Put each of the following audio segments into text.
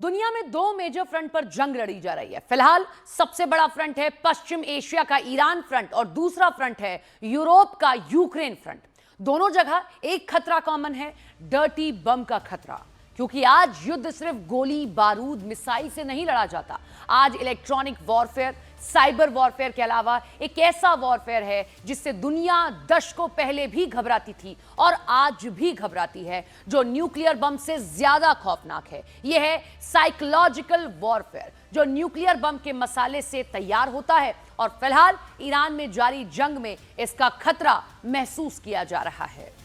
दुनिया में दो मेजर फ्रंट पर जंग लड़ी जा रही है। फिलहाल सबसे बड़ा फ्रंट है पश्चिम एशिया का ईरान फ्रंट और दूसरा फ्रंट है यूरोप का यूक्रेन फ्रंट। दोनों जगह एक खतरा कॉमन है, डर्टी बम का खतरा। क्योंकि आज युद्ध सिर्फ गोली बारूद मिसाइल से नहीं लड़ा जाता। आज इलेक्ट्रॉनिक वॉरफेयर, साइबर वॉरफेयर के अलावा एक ऐसा वॉरफेयर है जिससे दुनिया दशकों पहले भी घबराती थी और आज भी घबराती है, जो न्यूक्लियर बम से ज्यादा खौफनाक है। यह है साइकोलॉजिकल वॉरफेयर, जो न्यूक्लियर बम के मसाले से तैयार होता है और फिलहाल ईरान में जारी जंग में इसका खतरा महसूस किया जा रहा है।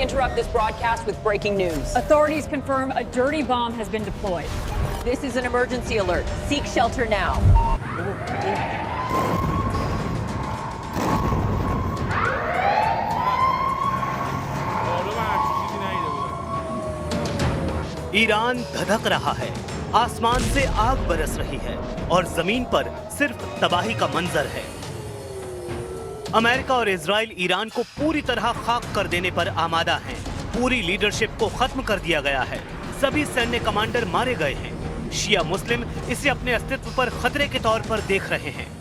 Interrupt this broadcast with breaking news. Authorities confirm a dirty bomb has been deployed. This is an emergency alert. Seek shelter now. Iran धधक रहा है, आसमान से आग बरस रही है और जमीन पर सिर्फ तबाही का मंजर है। अमेरिका और इजराइल ईरान को पूरी तरह खाक कर देने पर आमादा हैं। पूरी लीडरशिप को खत्म कर दिया गया है। सभी सैन्य कमांडर मारे गए हैं। शिया मुस्लिम इसे अपने अस्तित्व पर खतरे के तौर पर देख रहे हैं।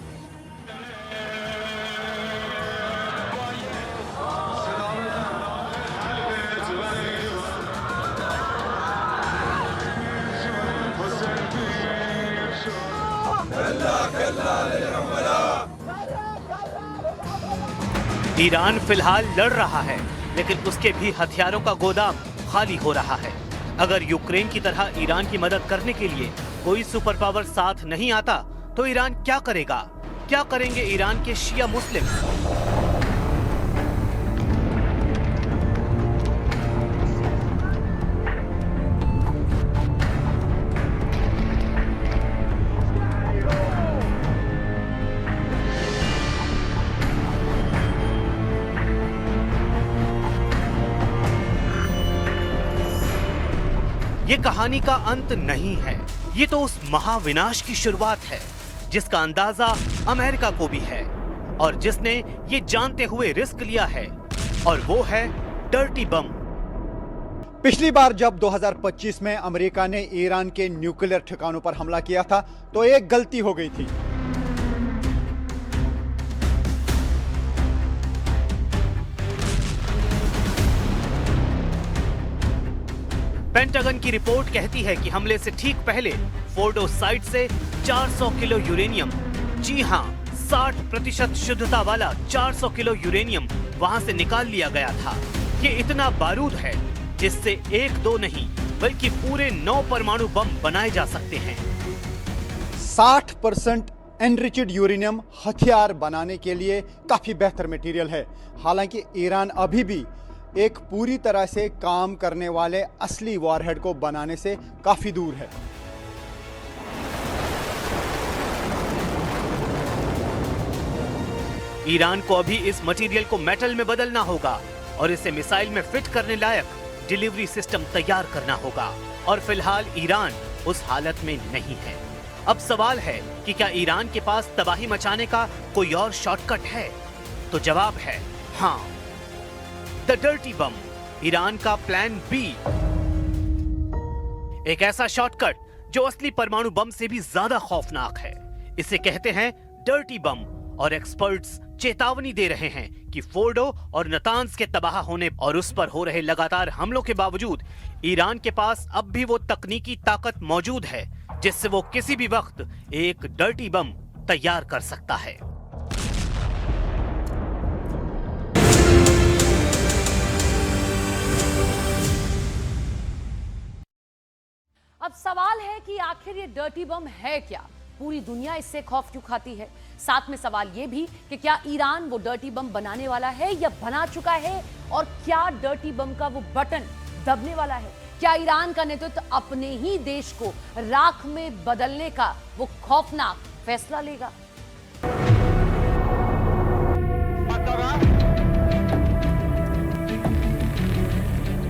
ईरान फिलहाल लड़ रहा है, लेकिन उसके भी हथियारों का गोदाम खाली हो रहा है। अगर यूक्रेन की तरह ईरान की मदद करने के लिए कोई सुपर पावर साथ नहीं आता, तो ईरान क्या करेगा? क्या करेंगे ईरान के शिया मुस्लिम? ये कहानी का अंत नहीं है, ये तो उस महाविनाश की शुरुआत है जिसका अंदाजा अमेरिका को भी है और जिसने ये जानते हुए रिस्क लिया है, और वो है डर्टी बम। पिछली बार जब 2025 में अमेरिका ने ईरान के न्यूक्लियर ठिकानों पर हमला किया था, तो एक गलती हो गई थी। पेंटागन की रिपोर्ट कहती है कि हमले से ठीक पहले फोर्डो साइट से 400 किलो यूरेनियम, जी हां 60% शुद्धता वाला 400 किलो यूरेनियम वहां से निकाल लिया गया था। ये इतना बारूद है जिससे एक दो नहीं बल्कि पूरे 9 परमाणु बम बनाए जा सकते हैं। 60% एनरिच्ड यूरेनियम हथियार बनाने के लिए काफी बेहतर मटेरियल है। हालांकि ईरान अभी भी एक पूरी तरह से काम करने वाले असली वॉरहेड को बनाने से काफी दूर है। ईरान को अभी इस मटेरियल को मेटल में बदलना होगा और इसे मिसाइल में फिट करने लायक डिलीवरी सिस्टम तैयार करना होगा, और फिलहाल ईरान उस हालत में नहीं है। अब सवाल है कि क्या ईरान के पास तबाही मचाने का कोई और शॉर्टकट है? तो जवाब है हाँ, द डर्टी बम, ईरान का प्लान बी। एक ऐसा शॉर्टकट जो असली परमाणु बम से भी ज्यादा खौफनाक है। इसे कहते हैं डर्टी बम, और एक्सपर्ट्स चेतावनी दे रहे हैं कि फोर्डो और नतांज के तबाह होने और उस पर हो रहे लगातार हमलों के बावजूद ईरान के पास अब भी वो तकनीकी ताकत मौजूद है जिससे वो किसी भी वक्त एक डर्टी बम तैयार कर सकता है। अब सवाल है कि आखिर ये डर्टी बम है क्या? पूरी दुनिया इससे खौफ क्यों खाती है? साथ में सवाल ये भी कि क्या ईरान वो डर्टी बम बनाने वाला है या बना चुका है, और क्या डर्टी बम का वो बटन दबने वाला है? क्या ईरान का नेतृत्व अपने ही देश को राख में बदलने का वो खौफनाक फैसला लेगा?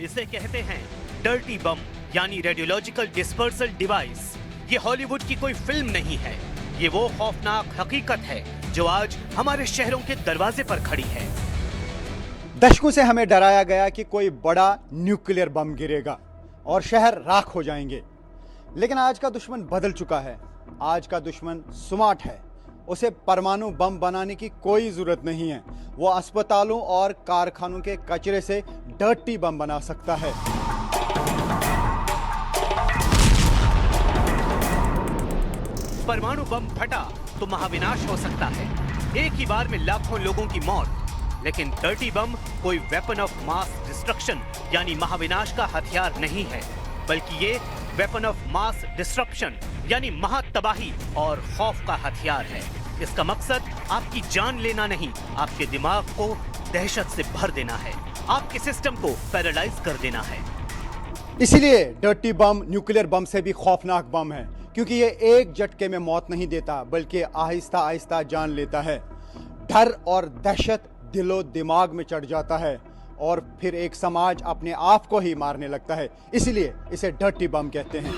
इसे कहते हैं डर्टी बम यानी रेडियोलॉजिकल डिस्पर्सल डिवाइस। ये हॉलीवुड की कोई फिल्म नहीं है, ये वो खौफनाक हकीकत है जो आज हमारे शहरों के दरवाजे पर खड़ी है। दशकों से हमें डराया गया कि कोई बड़ा न्यूक्लियर बम गिरेगा और शहर राख हो जाएंगे, लेकिन आज का दुश्मन बदल चुका है। आज का दुश्मन स्मार्ट है, उसे परमाणु बम बनाने की कोई जरूरत नहीं है। वो अस्पतालों और कारखानों के कचरे से डर्टी बम बना सकता है। परमाणु बम फटा तो महाविनाश हो सकता है, एक ही बार में लाखों लोगों की मौत। लेकिन डर्टी बम कोई वेपन ऑफ मास डिस्ट्रक्शन यानी महाविनाश का हथियार नहीं है, बल्कि ये वेपन ऑफ मास डिस्ट्रप्शन यानी महातबाही और खौफ का हथियार है। इसका मकसद आपकी जान लेना नहीं, आपके दिमाग को दहशत से भर देना है, आपके सिस्टम को पैरालाइज कर देना है। इसीलिए डर्टी बम न्यूक्लियर बम से भी खौफनाक बम है, क्योंकि ये एक झटके में मौत नहीं देता, बल्कि आहिस्ता आहिस्ता जान लेता है। डर और दहशत दिलो दिमाग में चढ़ जाता है और फिर एक समाज अपने आप को ही मारने लगता है। इसीलिए इसे डर्टी बम कहते हैं।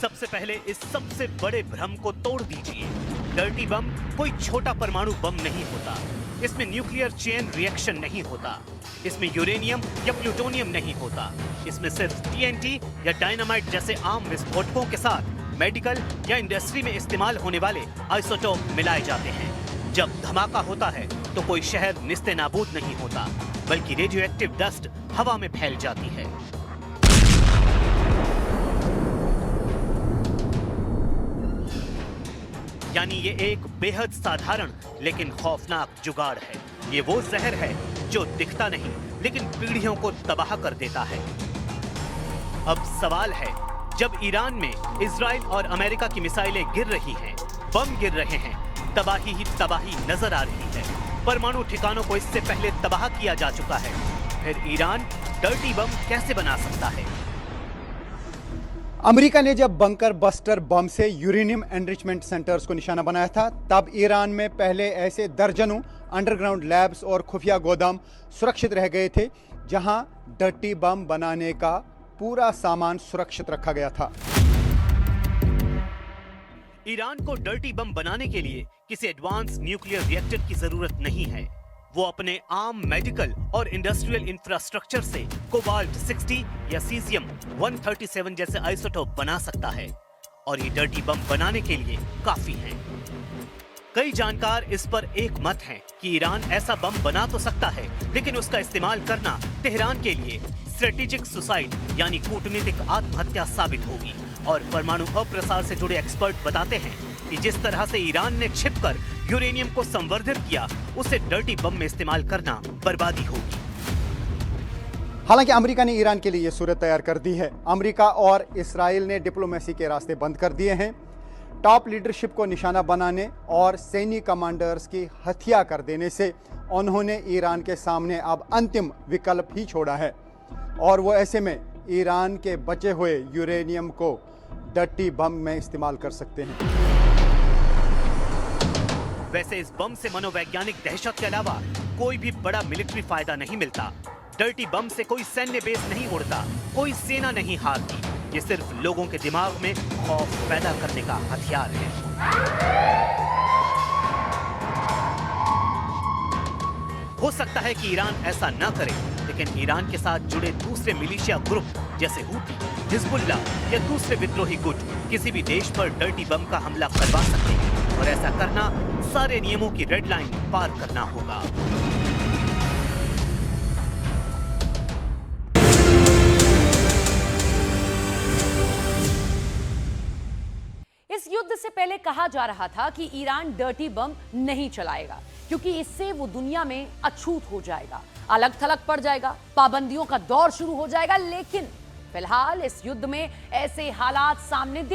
सबसे पहले इस सबसे बड़े भ्रम को तोड़ दीजिए। डर्टी बम कोई छोटा परमाणु बम नहीं होता, इसमें न्यूक्लियर चेन रिएक्शन नहीं होता, इसमें यूरेनियम या प्लूटोनियम नहीं होता, इसमें सिर्फ टीएनटी या डायनामाइट जैसे आम विस्फोटकों के साथ मेडिकल या इंडस्ट्री में इस्तेमाल होने वाले आइसोटोप मिलाए जाते हैं। जब धमाका होता है तो कोई शहर निस्ते नाबूद नहीं होता, बल्कि रेडियो एक्टिव डस्ट हवा में फैल जाती है। यानी ये एक बेहद साधारण लेकिन खौफनाक जुगाड़ है। ये वो जहर है जो दिखता नहीं लेकिन पीढ़ियों को तबाह कर देता है। अब सवाल है, जब ईरान में इजराइल और अमेरिका की मिसाइलें गिर रही हैं, बम गिर रहे हैं, तबाही ही तबाही नजर आ रही है। परमाणु ठिकानों को इससे पहले तबाह किया जा चुका है, फिर ईरान डर्टी बम कैसे बना सकता है? अमेरिका ने जब बंकर बस्टर बम से यूरेनियम एनरिचमेंट सेंटर्स को निशाना बनाया था, तब ईरान में पहले ऐसे दर्जनों अंडरग्राउंड लैब्स और खुफिया गोदाम सुरक्षित रह गए थे, जहां डर्टी बम बनाने का पूरा सामान सुरक्षित रखा गया था। ईरान को डर्टी बम बनाने के लिए किसी एडवांस न्यूक्लियर रिएक्टर की जरूरत नहीं है। वो अपने आम मेडिकल और इंडस्ट्रियल इंफ्रास्ट्रक्चर से कोबाल्ट 60 या सीजियम 137 जैसे आइसोटोप बना सकता है, और ये डर्टी बम बनाने के लिए काफी है। कई जानकार इस पर एक मत हैं कि ईरान ऐसा बम बना तो सकता है, लेकिन उसका इस्तेमाल करना तेहरान के लिए स्ट्रेटेजिक सुसाइड यानी कूटनीतिक आत्महत्या साबित होगी। और परमाणु अप्रसार से जुड़े एक्सपर्ट बताते हैं कि जिस तरह से ईरान ने छिपकर यूरेनियम को संवर्धित किया, उसे डर्टी बम में इस्तेमाल करना बर्बादी होगी। हालांकि अमेरिका ने ईरान के लिए यह सूरत तैयार कर दी है। अमेरिका और इसराइल ने डिप्लोमेसी के रास्ते बंद कर दिए हैं। टॉप लीडरशिप को निशाना बनाने और सैनिक कमांडर्स की हत्या कर देने से उन्होंने ईरान के सामने अब अंतिम विकल्प ही छोड़ा है, और वो ऐसे में ईरान के बचे हुए यूरेनियम को डर्टी बम में इस्तेमाल कर सकते हैं। वैसे इस बम से मनोवैज्ञानिक दहशत के अलावा कोई भी बड़ा मिलिट्री फायदा नहीं मिलता। डर्टी बम से कोई सैन्य बेस नहीं उड़ता, कोई सेना नहीं हारती। ये सिर्फ लोगों के दिमाग में खौफ पैदा करने का हथियार है। हो सकता है कि ईरान ऐसा ना करे, लेकिन ईरान के साथ जुड़े दूसरे मिलिशिया ग्रुप जैसे हूती, हिजबुल्ला या दूसरे विद्रोही गुट किसी भी देश पर डर्टी बम का हमला करवा सकते हैं, और ऐसा करना सारे नियमों की रेड लाइन पार करना होगा। इस युद्ध से पहले कहा जा रहा था कि ईरान डर्टी बम नहीं चलाएगा, क्योंकि इससे वो दुनिया में अछूत हो जाएगा, अलग थलग पड़ जाएगा, पाबंदियों का दौर शुरू हो जाएगा। लेकिन फिलहाल इस युद्ध में ऐसे हालात सामने